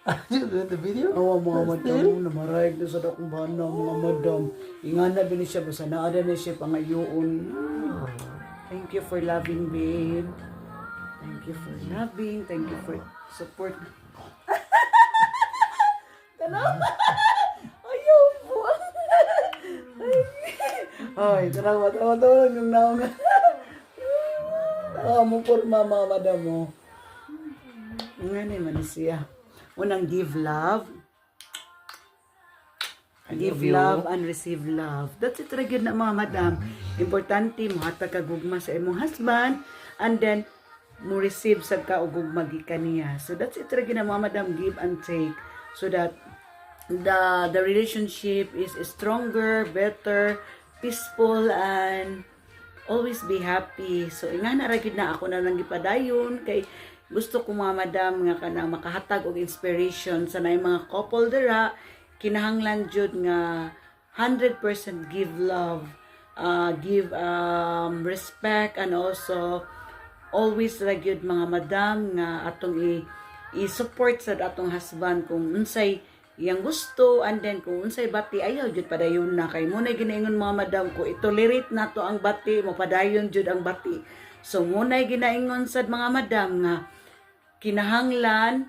The video? Awa mga madam, namarayag na sa dakong bana mga madam. Ingana ba ni siya, basta naada na siya pangayoon. Thank you for loving, babe. Thank you for loving. Thank you for support. Tanaw! Ayaw po! Ay, tanaw, tawa yung naong. Tawa mo po mga madam mo. Nga naman siya. Unang give love. Give love and receive love. That's it ra gyud na mga madam. Importante mo hatag ka gugma sa imong husband and then mo receive sa ka og gugma gikan niya. So that's it ra gyud na mga madam, give and take so that the relationship is stronger, better, peaceful and always be happy. So ingana ra gyud na ako na lang gipadayon kay gusto ko mga madam nga kanang makahatag og inspiration sa naay mga couple dira kinahanglan jud nga 100% give love, give respect and also always ra gyud mga madam nga atong i-support sa atong husband kung unsay iyang gusto and then kung unsay bati ayaw jud padayon na kay mo na ginaingon mga madam ko i-tolerate nato ang bati mo padayon jud ang bati. So muna ginaingon sad mga madam nga kinahanglan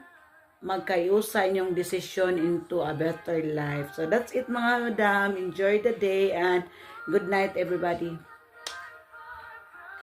magkayusa inyong decision into a better life. So that's it mga madam. Enjoy the day and good night everybody.